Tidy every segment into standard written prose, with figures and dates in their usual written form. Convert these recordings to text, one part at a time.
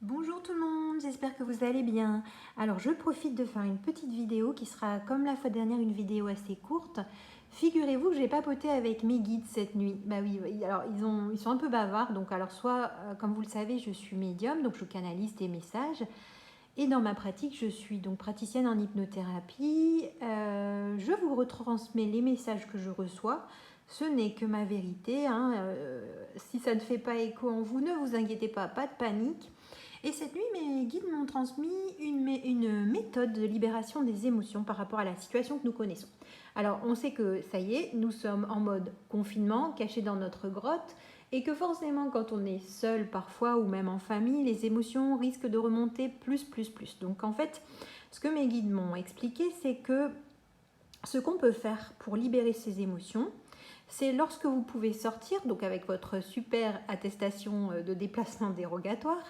Bonjour tout le monde, j'espère que vous allez bien. Alors je profite de faire une petite vidéo qui sera comme la fois dernière une vidéo assez courte. Figurez-vous que j'ai papoté avec mes guides cette nuit. Bah oui, alors ils sont un peu bavards, donc alors soit comme vous le savez je suis médium, donc je canalise des messages. Et dans ma pratique je suis donc praticienne en hypnothérapie. Je vous retransmets les messages que je reçois. Ce n'est que ma vérité, hein. Si ça ne fait pas écho en vous, ne vous inquiétez pas, pas de panique. Et cette nuit, mes guides m'ont transmis une méthode de libération des émotions par rapport à la situation que nous connaissons. Alors, on sait que ça y est, nous sommes en mode confinement, cachés dans notre grotte, et que forcément, quand on est seul parfois, ou même en famille, les émotions risquent de remonter plus. Donc, en fait, ce que mes guides m'ont expliqué, c'est que ce qu'on peut faire pour libérer ces émotions, c'est lorsque vous pouvez sortir, donc avec votre super attestation de déplacement dérogatoire,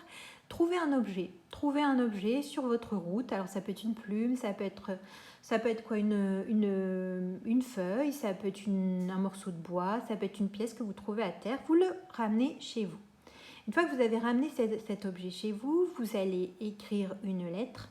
trouver un objet sur votre route. Alors ça peut être une plume, ça peut être quoi, une feuille, ça peut être un morceau de bois, ça peut être une pièce que vous trouvez à terre, vous le ramenez chez vous. Une fois que vous avez ramené cet objet chez vous, vous allez écrire une lettre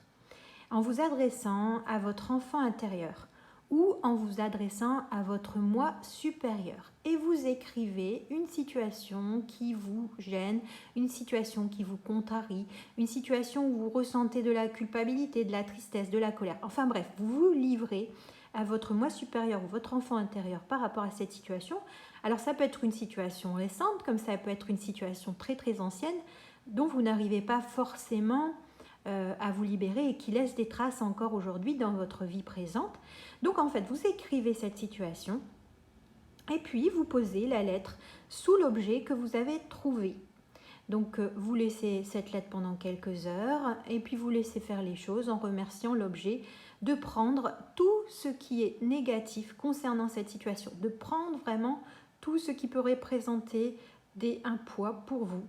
en vous adressant à votre enfant intérieur ou en vous adressant à votre moi supérieur. Et vous écrivez une situation qui vous gêne, une situation qui vous contrarie, une situation où vous ressentez de la culpabilité, de la tristesse, de la colère. Enfin bref, vous vous livrez à votre moi supérieur ou votre enfant intérieur par rapport à cette situation. Alors ça peut être une situation récente, comme ça peut être une situation très ancienne dont vous n'arrivez pas forcément à vous libérer et qui laisse des traces encore aujourd'hui dans votre vie présente. Donc en fait, vous écrivez cette situation et puis vous posez la lettre sous l'objet que vous avez trouvé. Donc vous laissez cette lettre pendant quelques heures et puis vous laissez faire les choses en remerciant l'objet de prendre tout ce qui est négatif concernant cette situation, de prendre vraiment tout ce qui peut représenter un poids pour vous,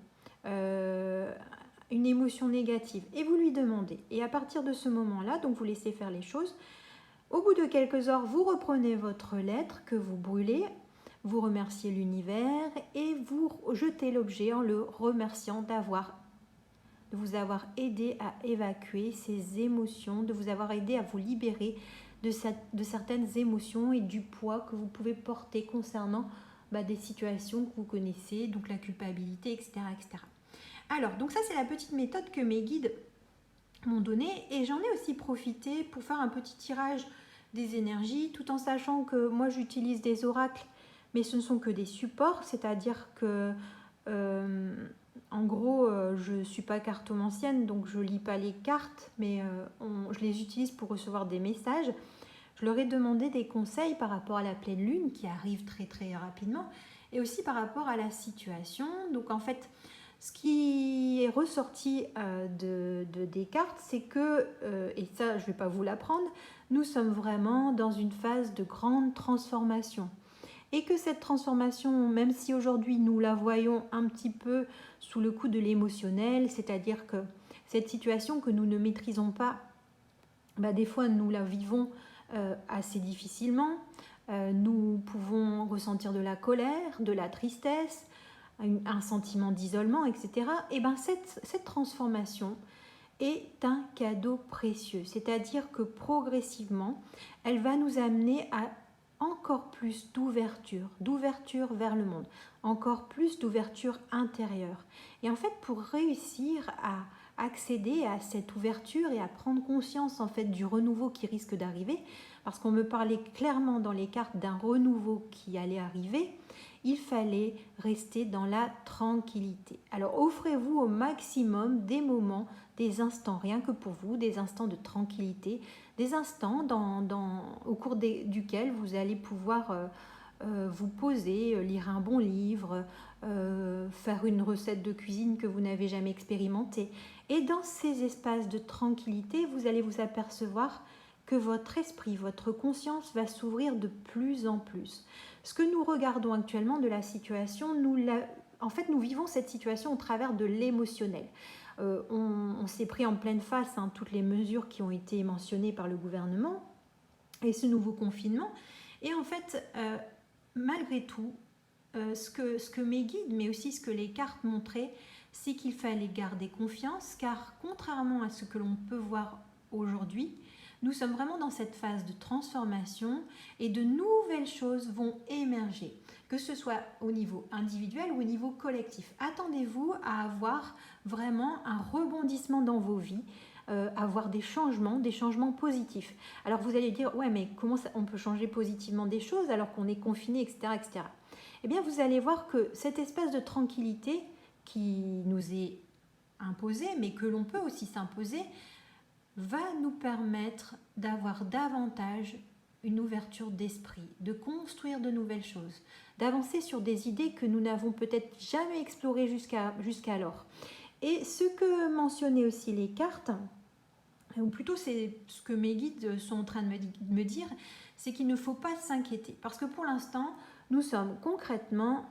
une émotion négative, et vous lui demandez. Et à partir de ce moment-là, donc vous laissez faire les choses. Au bout de quelques heures, vous reprenez votre lettre que vous brûlez, vous remerciez l'univers et vous jetez l'objet en le remerciant de vous avoir aidé à évacuer ces émotions, de vous avoir aidé à vous libérer de certaines émotions et du poids que vous pouvez porter concernant des situations que vous connaissez, donc la culpabilité, etc. Alors, donc ça c'est la petite méthode que mes guides m'ont donnée et j'en ai aussi profité pour faire un petit tirage des énergies tout en sachant que moi j'utilise des oracles mais ce ne sont que des supports, c'est-à-dire que en gros je ne suis pas cartomancienne donc je ne lis pas les cartes mais je les utilise pour recevoir des messages. Je leur ai demandé des conseils par rapport à la pleine lune qui arrive très rapidement et aussi par rapport à la situation. Donc en fait, ce qui est ressorti des cartes, c'est que, et ça je ne vais pas vous l'apprendre, nous sommes vraiment dans une phase de grande transformation. Et que cette transformation, même si aujourd'hui nous la voyons un petit peu sous le coup de l'émotionnel, c'est-à-dire que cette situation que nous ne maîtrisons pas, des fois nous la vivons assez difficilement. Nous pouvons ressentir de la colère, de la tristesse, un sentiment d'isolement, etc. Et cette transformation est un cadeau précieux, c'est-à-dire que progressivement, elle va nous amener à encore plus d'ouverture vers le monde, encore plus d'ouverture intérieure. Et en fait, pour réussir à accéder à cette ouverture et à prendre conscience en fait du renouveau qui risque d'arriver, parce qu'on me parlait clairement dans les cartes d'un renouveau qui allait arriver, il fallait rester dans la tranquillité. Alors offrez-vous au maximum des moments, des instants, rien que pour vous, des instants de tranquillité, des instants au cours duquel vous allez pouvoir vous poser, lire un bon livre, faire une recette de cuisine que vous n'avez jamais expérimentée. Et dans ces espaces de tranquillité, vous allez vous apercevoir que votre esprit, votre conscience va s'ouvrir de plus en plus. Ce que nous regardons actuellement de la situation, en fait, nous vivons cette situation au travers de l'émotionnel. On s'est pris en pleine face toutes les mesures qui ont été mentionnées par le gouvernement et ce nouveau confinement. Et en fait, malgré tout, ce que mes guides, mais aussi ce que les cartes montraient, c'est qu'il fallait garder confiance, car contrairement à ce que l'on peut voir aujourd'hui, nous sommes vraiment dans cette phase de transformation et de nouvelles choses vont émerger, que ce soit au niveau individuel ou au niveau collectif. Attendez-vous à avoir vraiment un rebondissement dans vos vies, avoir des changements positifs. Alors vous allez dire, ouais, mais comment on peut changer positivement des choses alors qu'on est confiné, etc., etc. Eh bien, vous allez voir que cette espèce de tranquillité qui nous est imposée, mais que l'on peut aussi s'imposer, va nous permettre d'avoir davantage une ouverture d'esprit, de construire de nouvelles choses, d'avancer sur des idées que nous n'avons peut-être jamais explorées jusqu'alors. Et ce que mentionnaient aussi les cartes, ou plutôt c'est ce que mes guides sont en train de me dire, c'est qu'il ne faut pas s'inquiéter. Parce que pour l'instant, nous sommes concrètement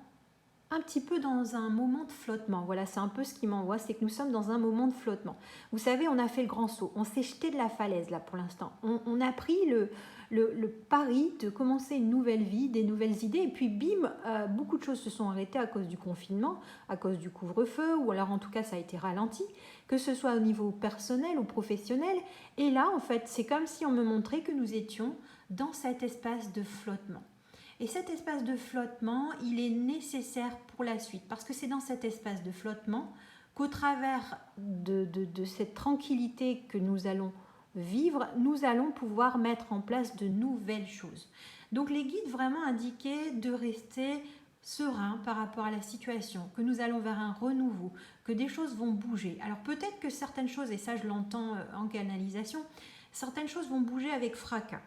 un petit peu dans un moment de flottement. Voilà, c'est un peu ce qui m'envoie, c'est que nous sommes dans un moment de flottement. Vous savez, on a fait le grand saut, on s'est jeté de la falaise là pour l'instant. On a pris le pari de commencer une nouvelle vie, des nouvelles idées, et puis bim, beaucoup de choses se sont arrêtées à cause du confinement, à cause du couvre-feu, ou alors en tout cas ça a été ralenti, que ce soit au niveau personnel ou professionnel. Et là, en fait, c'est comme si on me montrait que nous étions dans cet espace de flottement. Et cet espace de flottement, il est nécessaire pour la suite, parce que c'est dans cet espace de flottement qu'au travers de cette tranquillité que nous allons vivre, nous allons pouvoir mettre en place de nouvelles choses. Donc les guides vraiment indiquaient de rester serein par rapport à la situation, que nous allons vers un renouveau, que des choses vont bouger. Alors peut-être que certaines choses, et ça je l'entends en canalisation, certaines choses vont bouger avec fracas.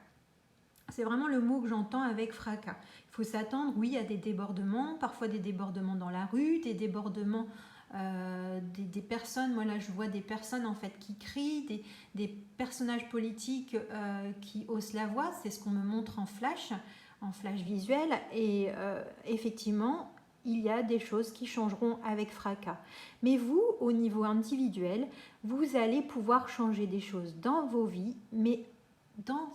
C'est vraiment le mot que j'entends avec fracas. Il faut s'attendre, oui, à des débordements, parfois des débordements dans la rue, des débordements des personnes. Moi là, je vois des personnes en fait qui crient, des personnages politiques qui haussent la voix. C'est ce qu'on me montre en flash visuel. Et effectivement, il y a des choses qui changeront avec fracas. Mais vous, au niveau individuel, vous allez pouvoir changer des choses dans vos vies, mais dans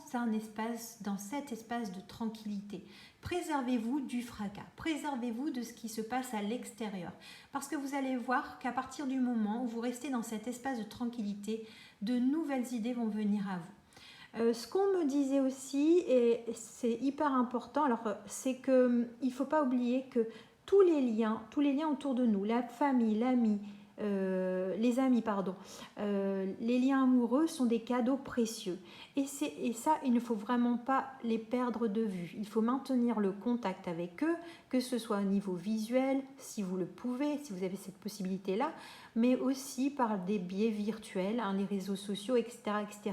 cet espace de tranquillité. Préservez-vous du fracas, préservez-vous de ce qui se passe à l'extérieur. Parce que vous allez voir qu'à partir du moment où vous restez dans cet espace de tranquillité, de nouvelles idées vont venir à vous. Ce qu'on me disait aussi, et c'est hyper important, alors c'est qu'il ne faut pas oublier que tous les liens autour de nous, la famille, les amis, les liens amoureux sont des cadeaux précieux. Et ça, il ne faut vraiment pas les perdre de vue. Il faut maintenir le contact avec eux, que ce soit au niveau visuel, si vous le pouvez, si vous avez cette possibilité-là, mais aussi par des biais virtuels, les réseaux sociaux, etc., etc.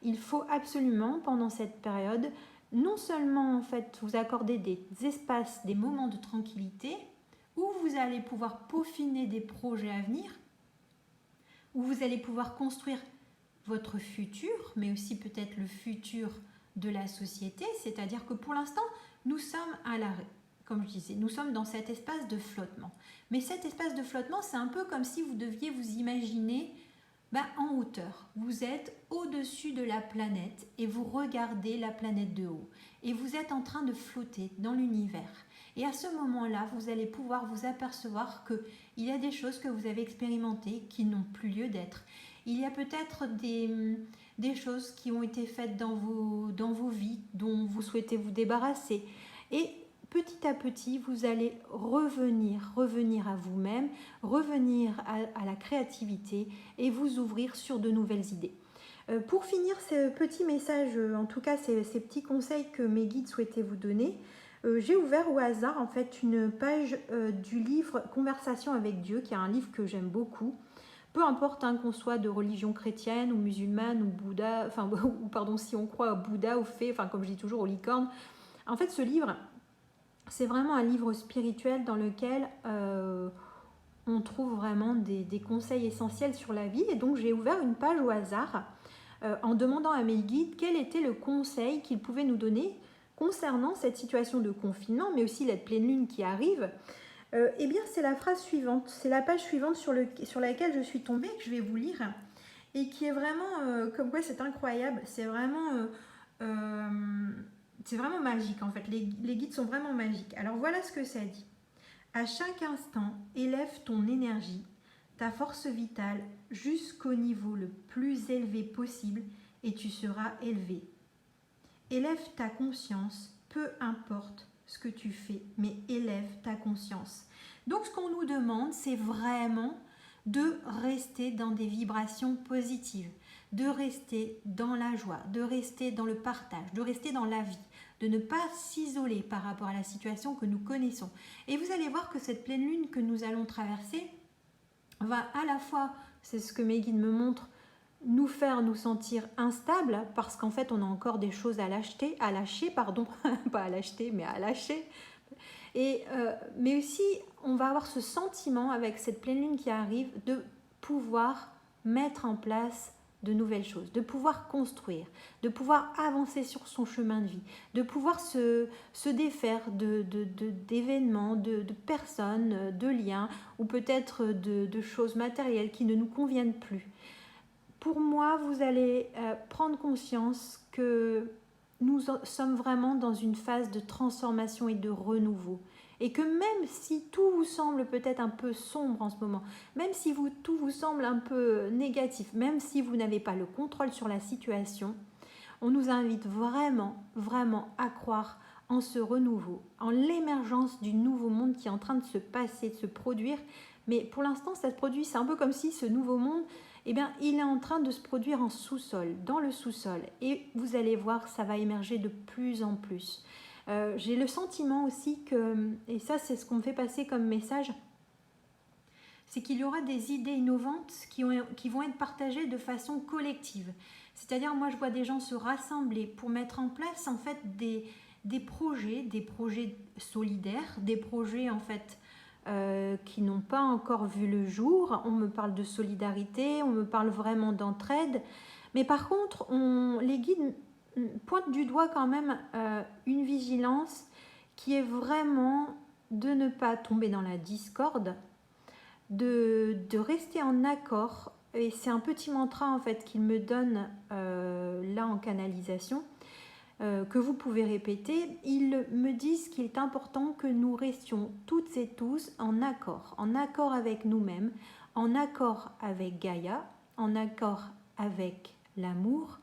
Il faut absolument, pendant cette période, non seulement en fait vous accorder des espaces, des moments de tranquillité, où vous allez pouvoir peaufiner des projets à venir, où vous allez pouvoir construire votre futur, mais aussi peut-être le futur de la société, c'est-à-dire que pour l'instant, nous sommes à l'arrêt. Comme je disais, nous sommes dans cet espace de flottement. Mais cet espace de flottement, c'est un peu comme si vous deviez vous imaginer en hauteur. Vous êtes au-dessus de la planète et vous regardez la planète de haut. Et vous êtes en train de flotter dans l'univers. Et à ce moment-là, vous allez pouvoir vous apercevoir qu'il y a des choses que vous avez expérimentées qui n'ont plus lieu d'être. Il y a peut-être des choses qui ont été faites dans vos vies dont vous souhaitez vous débarrasser. Et petit à petit, vous allez revenir à vous-même, revenir à la créativité et vous ouvrir sur de nouvelles idées. Pour finir ce petit message, en tout cas ces petits conseils que mes guides souhaitaient vous donner, j'ai ouvert au hasard en fait une page du livre Conversation avec Dieu, qui est un livre que j'aime beaucoup. Peu importe qu'on soit de religion chrétienne ou musulmane ou Bouddha, si on croit au Bouddha, au fée, comme je dis toujours, aux licornes. En fait, ce livre, c'est vraiment un livre spirituel dans lequel on trouve vraiment des conseils essentiels sur la vie. Et donc, j'ai ouvert une page au hasard en demandant à mes guides quel était le conseil qu'ils pouvaient nous donner concernant cette situation de confinement, mais aussi la pleine lune qui arrive. Eh bien, c'est la phrase suivante, c'est la page suivante sur laquelle je suis tombée, que je vais vous lire, et qui est vraiment, comme quoi c'est incroyable, c'est vraiment magique en fait, les guides sont vraiment magiques. Alors voilà ce que ça dit. À chaque instant, élève ton énergie ta force vitale jusqu'au niveau le plus élevé possible et tu seras élevé. Élève ta conscience, peu importe ce que tu fais, mais élève ta conscience. Donc ce qu'on nous demande, c'est vraiment de rester dans des vibrations positives, de rester dans la joie, de rester dans le partage, de rester dans la vie, de ne pas s'isoler par rapport à la situation que nous connaissons. Et vous allez voir que cette pleine lune que nous allons traverser va à la fois, c'est ce que mes guides me montrent, nous faire nous sentir instables parce qu'en fait on a encore des choses à lâcher, pas à l'acheter mais à lâcher. Mais aussi on va avoir ce sentiment avec cette pleine lune qui arrive de pouvoir mettre en place de nouvelles choses, de pouvoir construire, de pouvoir avancer sur son chemin de vie, de pouvoir se défaire d'événements, de personnes, de liens ou peut-être de choses matérielles qui ne nous conviennent plus. Pour moi, vous allez prendre conscience que nous sommes vraiment dans une phase de transformation et de renouveau. Et que même si tout vous semble peut-être un peu sombre en ce moment, même si tout vous semble un peu négatif, même si vous n'avez pas le contrôle sur la situation, on nous invite vraiment, vraiment à croire en ce renouveau, en l'émergence du nouveau monde qui est en train de se passer, de se produire. Mais pour l'instant, ça se produit, c'est un peu comme si ce nouveau monde, eh bien, il est en train de se produire en sous-sol, dans le sous-sol. Et vous allez voir, ça va émerger de plus en plus. J'ai le sentiment aussi que, et ça c'est ce qu'on me fait passer comme message, c'est qu'il y aura des idées innovantes qui vont être partagées de façon collective. C'est-à-dire, moi je vois des gens se rassembler pour mettre en place en fait des projets solidaires, des projets en fait qui n'ont pas encore vu le jour. On me parle de solidarité, on me parle vraiment d'entraide, mais par contre les guides pointent du doigt quand même une vigilance qui est vraiment de ne pas tomber dans la discorde, de rester en accord. Et c'est un petit mantra en fait qu'il me donne là en canalisation, que vous pouvez répéter. Ils me disent qu'il est important que nous restions toutes et tous en accord avec nous-mêmes, en accord avec Gaïa, en accord avec l'amour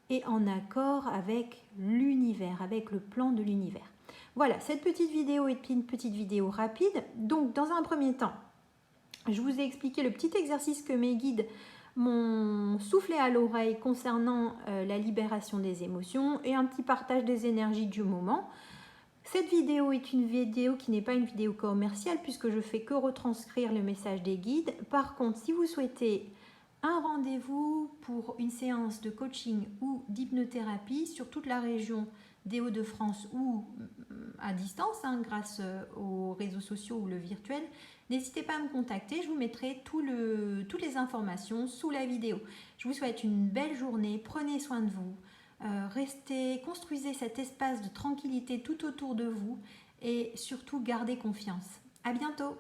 et en accord avec l'univers, avec le plan de l'univers. Voilà, cette petite vidéo est une petite vidéo rapide. Donc, dans un premier temps, je vous ai expliqué le petit exercice que mes guides m'ont soufflé à l'oreille concernant la libération des émotions et un petit partage des énergies du moment. Cette vidéo est une vidéo qui n'est pas une vidéo commerciale puisque je fais que retranscrire le message des guides. Par contre, si vous souhaitez un rendez-vous pour une séance de coaching ou d'hypnothérapie sur toute la région des Hauts-de-France ou à distance, grâce aux réseaux sociaux ou le virtuel, n'hésitez pas à me contacter, je vous mettrai toutes les informations sous la vidéo. Je vous souhaite une belle journée, prenez soin de vous, construisez cet espace de tranquillité tout autour de vous et surtout gardez confiance. À bientôt!